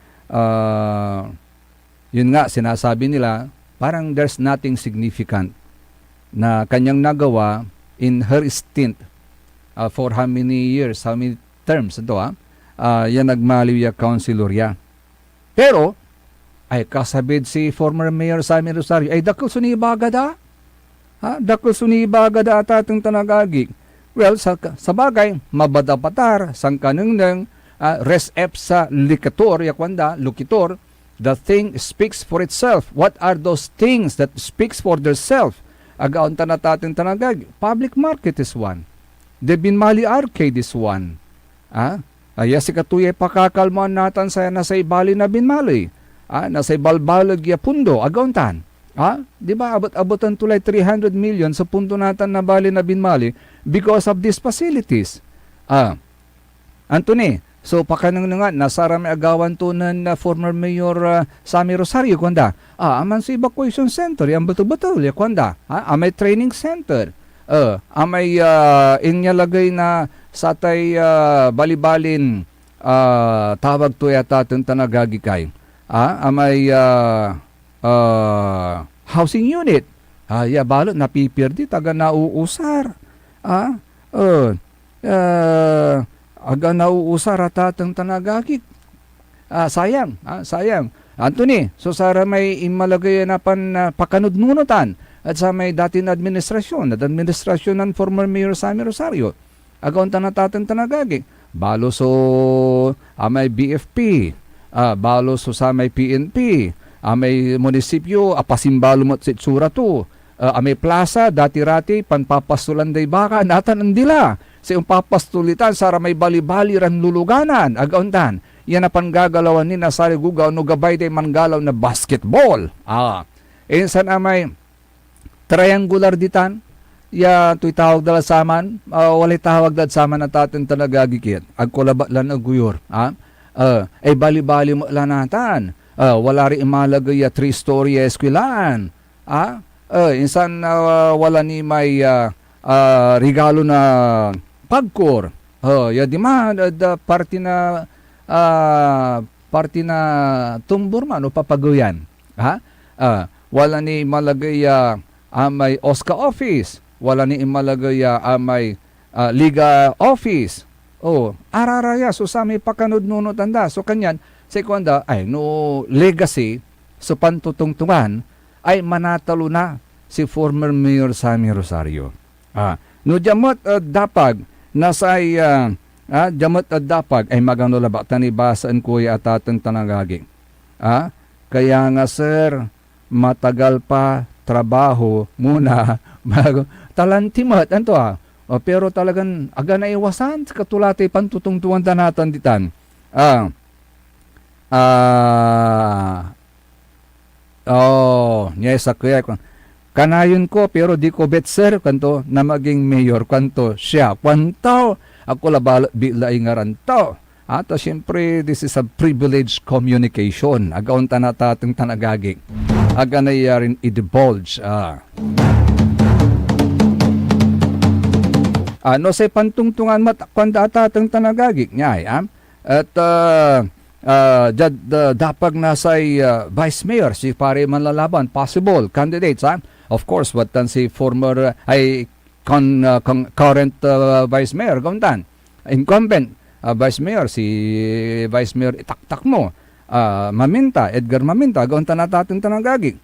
yun nga sinasabi nila parang there's nothing significant na kanyang nagawa in her stint for how many years, how many terms ito yan nagmaliw ya councilor ya. Pero ay kasabid si former Mayor Sammy Rosario ay dakil sunibaga da dakil sunibaga da at atong tanagagig. Well, sa bagay mabadapatar sang kanungnang res ep sa likator yakwanda lukitor the thing speaks for itself. What are those things that speaks for themselves? Agaon tanatatin tanagag. Public market is one. The Binmali Arcade is one. Aya si katuya pakakalman natin sa nasa ibali na Binmali. Nasa ibalbalag ya pundo. Agaon tan. Di ba abot-abotan tulay 300 million sa punto natin na bali na Binmali because of these facilities. Antony, so pakanang nga nasara may agawan to na former Mayor Sammy Rosario kwanda. Aman sa evacuation center yang betul-betul ya kwanda. Amay training center. Amay inyalagay na satay balibalin tawag to yata tanagagi kay. Amay housing unit. Ya balot napipirdi taga nauusar. Aga nauusar at atang tanagagik. Sayang. Anthony, so sara may imalagay na pakanudnunutan at sa may dating administrasyon ng former Mayor Sammy Rosario. Agaon tanatatan tanagagik. Balo so may BFP, balo so sa may PNP, may munisipyo, apasimbalo mo at sitsura to. May plaza, dati-rati, panpapastulan day baka, natan ang dila. Sa yung papastulitan, sara may bali-bali ran luluganan, agauntan. Yan na panggagalawan ni nasari gugaw no gabay day manggalaw na basketball. Insan may triangular ditan, ya tuy tawag dala saman, walay tawag dad saman at atin tanagagikit. Agkulabat lang aguyor. Ay bali-bali mo lang natan. Wala rin imalagay 3-story eskwilaan. Insan wala ni may regalo na pagkor. Ya di man, party na tumbor man o papaguyan. Wala ni malagay may OSCA office. Wala ni imalagay may Liga office. Araraya. So sa may pakanud nuno tanda. So kanyan, sekwanda, ay no legacy, so pantutungtungan, ay manatalo na si former Mayor Sammy Rosario. No jamot dapag, nasay jamot dapag, ay magano labak tanibasaan kuya at atang tanagaging. Kaya nga sir, matagal pa trabaho muna bago talantimat anto pero talagang aga na iwasan sa katulati pantutungtuan tanatan ditan. Yes, kaya kanayon ko pero di ko bet sir kanto na maging mayor kanto siya kwanto ako labala bilay ngaran to. At siyempre this is a privileged communication. Agaon tanatatang tanagaging. Aga na yarin i-divulge. No say pantungtungan matakanda atatang tanagaging niya. At dapag na say vice mayor si pare manlalaban possible candidates. Of course what tan si former current vice mayor gauntan incumbent vice mayor si vice mayor itaktak mo Maminta Edgar Maminta gauntan atatang tanagaging.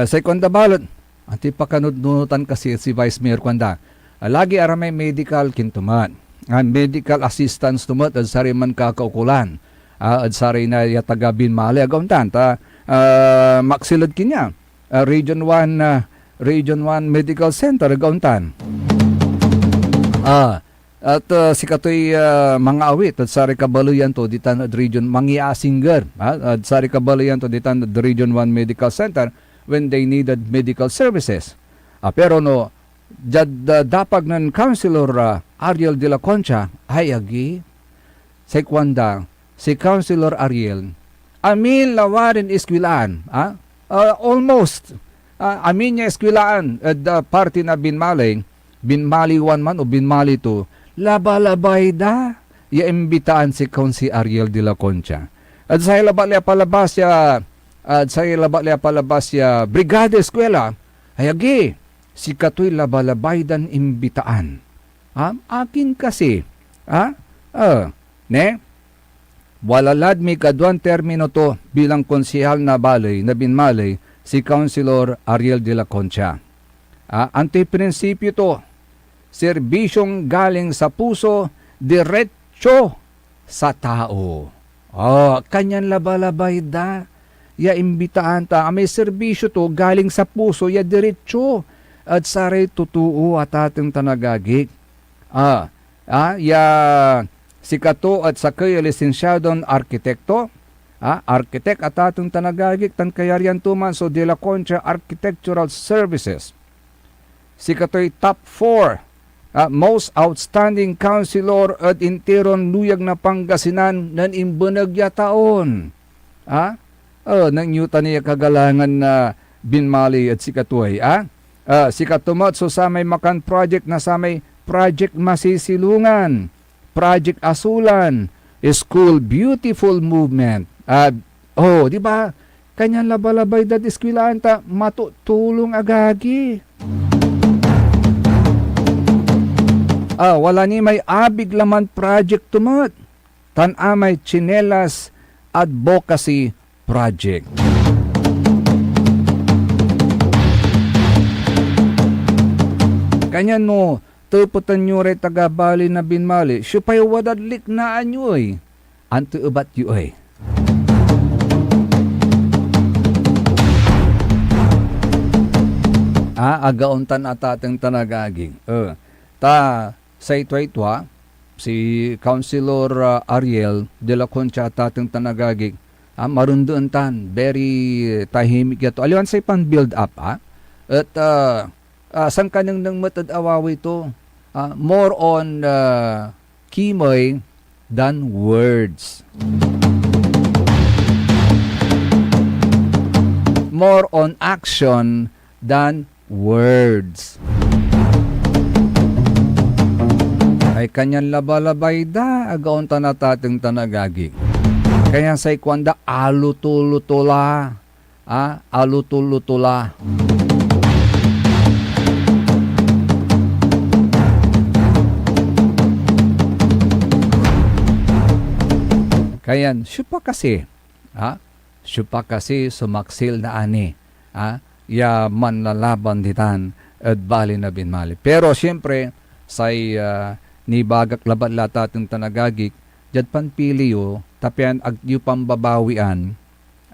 Second balot anti pakanudnutan kasi si Vice Mayor kwanda. Lagi aramay medical kintuman. Medical assistance tumat at sari man kakaukulan. At sari na yataga binmali agauntan. Maksilad kinya. Region 1 Medical Center agauntan. At si katoy mga awit at sari kabaluyan to ditan at region mangiasinger. At sari kabaluyan to ditan at Region 1 Medical Center when they needed medical services. Pero no, dapag ng Councilor Ariel de la Concha, ay agi, sekwanda, si Councilor Ariel, amin lawarin iskwilaan, almost, amin niya iskwilaan, party na binmali 1 man o binmali 2, labalabay da, iimbitaan si Councilor Ariel de la Concha. At sa ilabalya palabas siya, at sa labalya palabas ya Brigada Eskwela, ayagi, si katoy labalabay dan imbitaan. Akin kasi, walalad mi kaduan termino to bilang konsihal na balay, na binmalay, si Councilor Ariel de la Concha. Anti-prinsipyo to, serbisyong galing sa puso, diretso sa tao. Kanyan labalabay da, ya imbitaan ta, may serbisyo to galing sa puso, ya diretso at saray tutuo at ating tanagagik. Ya si kato at sakay lisensyadong arkitekto, arkitek at ating tanagagik tan kayarian tuman so De La Concha Architectural Services. Si kato'y top 4 most outstanding councilor at interon luyag na Pangasinan nan imbanagya taon. Nang yuta niya kagalangan na binmali at sikatuay. Sikatumat so sa may makan project na sa may project masisilungan, project asulan, school beautiful movement. Di ba? Kanyang labalabay dat iskwilaan ta matutulong agagi. Wala ni may abig laman project tumat. Tan-amay chinelas advocacy project. Kanya no, tuputan nyo rin tagabali na binmali, siya pa'y wadadlik na anyoy. Anto ubat yoy. Agauntan atatang tanagaging. Sa ito si Councilor Ariel de la Concha atatang tanagaging. Marundoon tan, very tahimik yato. Aliwan sa pan build up, At sang kanang nang matad awawi to, more on kimoy than words. More on action than words. Ay kanyan labalabay da, agaon tanatating tanagagi. Kaya sa ikwanda, alutulutula. Alutulutula. Kaya, syupa kasi. Syupa kasi sumaksil na ani. Ya manlalaban ditan at bali na binmali. Pero siyempre, say ni bagak labat lata ng tanagagik, jad panpili yo, tapian ag yu pambabawian,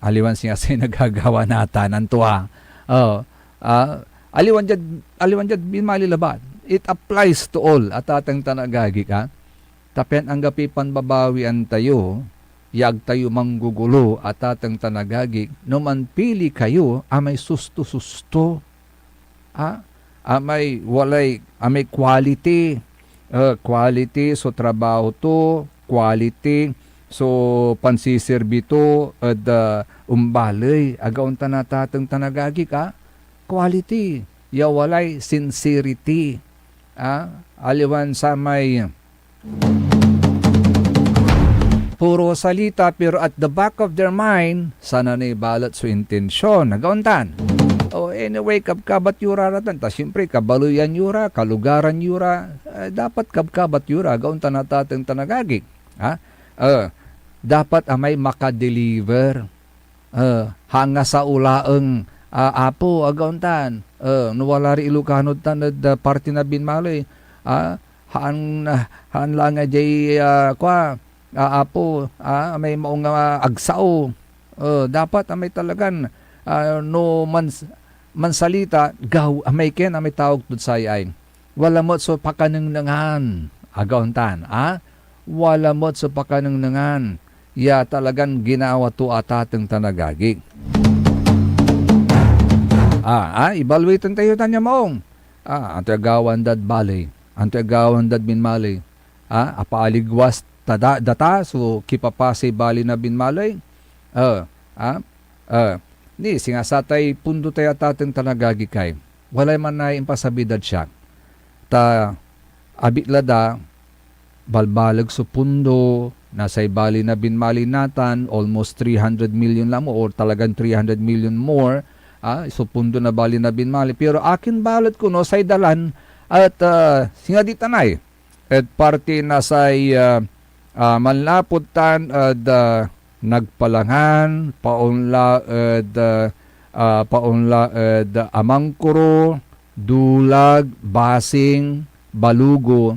aliwan siya say nagagawa nata ng tuwa. Aliwan jad binmali labat. It applies to all at atang tanagagik, tapian ang gapi panbabawian tayo, yag tayo manggugulo at atang tanagagik, no man pili kayo, amay susto-susto, amay walay, amay quality, quality so trabaho to, quality so pansisirbi to, at umbalay, agaon tanatatang tanagagi ka, quality, yawalay sincerity, aliwan sa may puro salita pero at the back of their mind, sana na ibalot so intensyon, agaon tan. Anyway, kabkabat yura ratan. Ta siyempre, kabaluyan yura, kalugaran yura, dapat kabkabat yura, gaon tanatatang tanagagik. Dapat amay makadeliver. Hanga sa ulaang apo, agaon tan. Nuwalari ilukanod tan na party na binmaloy. Haan lang nga jay apo, may maong agsao. Dapat amay talagan no mansalita gaw amay ken amay tawag tud sayay wala mo so pakanengnengan agauntan wala mo so pakanengnengan ya talagan ginawa to atateng tanagagi evaluate tayo tanya maong anto agawan dad balay anto agawan dad binmalay apaaligwas data so kipapasi bali na binmalay ni singasatay pundo tayo atateng tanagagi kay walay man na impasabidad siya ta abitlada balbalag so pundo nasay bali na binmali natan almost 300 million lang mo or talagang 300 million more so pundo na bali na binmali pero akin balot ko no say dalan at singa di tanay at parte na say manlaputan at nagpalangan paunla amangkuro dulag basing balugo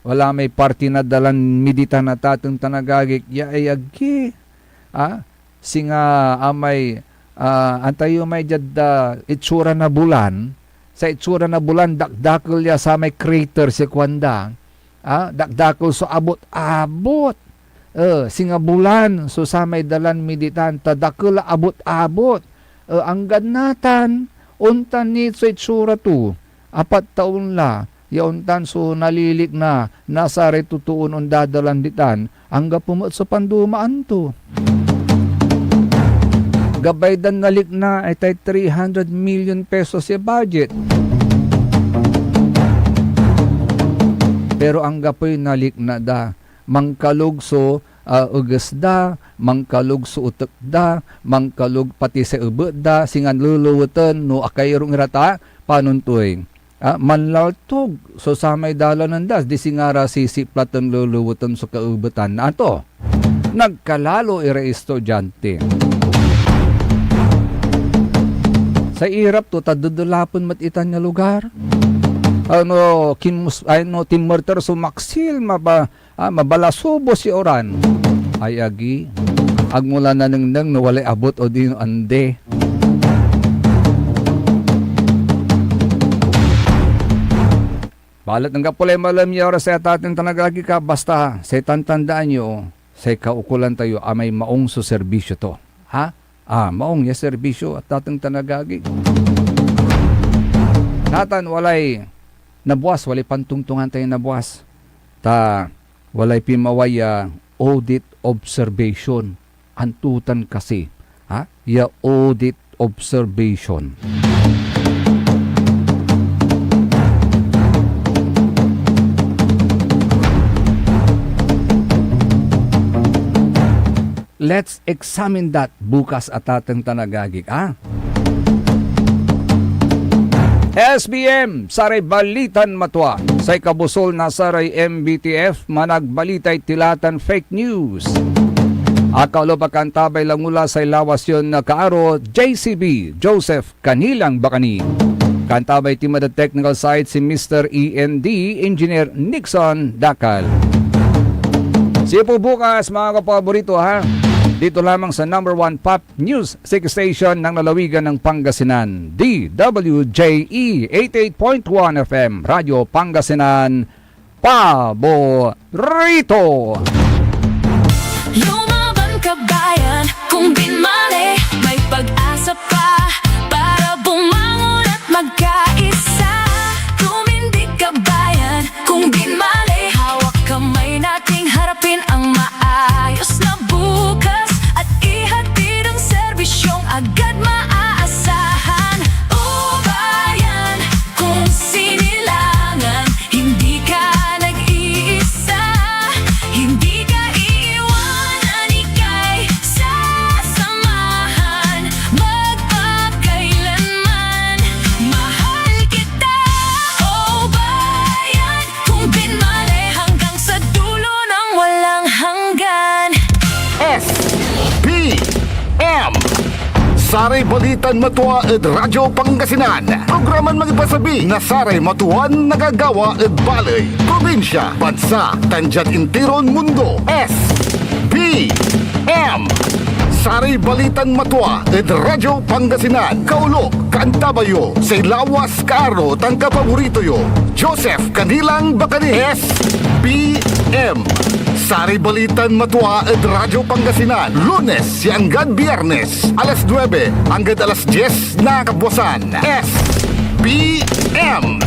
wala may party na dalan midita na tatong tanagagik yaayagi singa amay antayo may jad itsura na bulan sa itsura na bulan dakdakol ya sa may crater si kwanda dakdakol so abot singa bulan so sa may dalan miditan tadakula abot-abot ang ganatan untan ni so itsura to 4 taon la yauntan so nalilik na nasa retutuon on dadalan ditan hangga pumot sa pandumaan to gabay dan nalik na ay 300 million pesos si budget pero ang gapoy nalik na da mangkalog so ugas da, mangkalog so utak da, mangkalog pati sa ubet da, singan luluwatan no akayrong irata, panuntoy. Manlaltog, so samay dalanan das, di singara sisiplatan luluwatan so kaubetan na to. Nagkalalo ira estudyante. Sa irap to, tadudulapon matitan nga lugar. Tim Murter sumaksil mabalasubo si oran ay agi agmula na nang nawalay abot o dino ande balat ng kapulay malam niya oras sa ating tanagagi ka basta sa tantandaan nyo sa kaukulan tayo may maong so serbisyo to maong ya serbisyo at ating tanagagi Natan walay nabuas, walay pantungtungan tayo nabuas. Ta walay pimaway audit observation. Antutan kasi, ha? Ya audit observation. Let's examine that bukas at atang tanagagik, ha? SBM, saray balitan matwa. Say kabusol na saray MBTF, managbalitay tilatan fake news. Akaulo pakantabay lang mula sa lawas yun na kaaro, JCB, Joseph Kanilang Bakani. Kantabay team at the technical side si Mr. END, Engineer Nixon Dakal. Siya po bukas mga kapaborito, ha? Dito lamang sa number 1 pop news station ng lalawigan ng Pangasinan, DWJE 88.1 FM, Radyo Pangasinan, Paborito. Lumaban ka bayan, kung binmali, may pag-asa pa para bumangon at magkaisa. Tumindig ka bayan, kung binmali, hawak kamay nating harapin ang maayos na bukas at ihatid ang serbisyong agad maaasahan. O bayan, kung sinilangan, hindi ka nag-iisa, hindi ka iiwanan, ika'y sasamahan magpakailanman. Mahal kita, o bayan, kung binmali hanggang sa dulo ng walang hanggan. SPM Saray Balitan Matwa ed Radyo Pangasinan. Programan magipasabi na saray matuan nagagawa ed balay, probinsya, bansa, tanjat intiron mundo. SPM Saray Balitan Matwa ed Radyo Pangasinan. Kaulo, Kantabayo, say lawas kaaro tang kapaborito yo. Joseph Kanilang Bakani. SPM Saray Balitan Matwa ed Radyo Pangasinan. Lunes hanggang Biyernes, alas 9 hanggang alas 10 na kabuwasan. SPM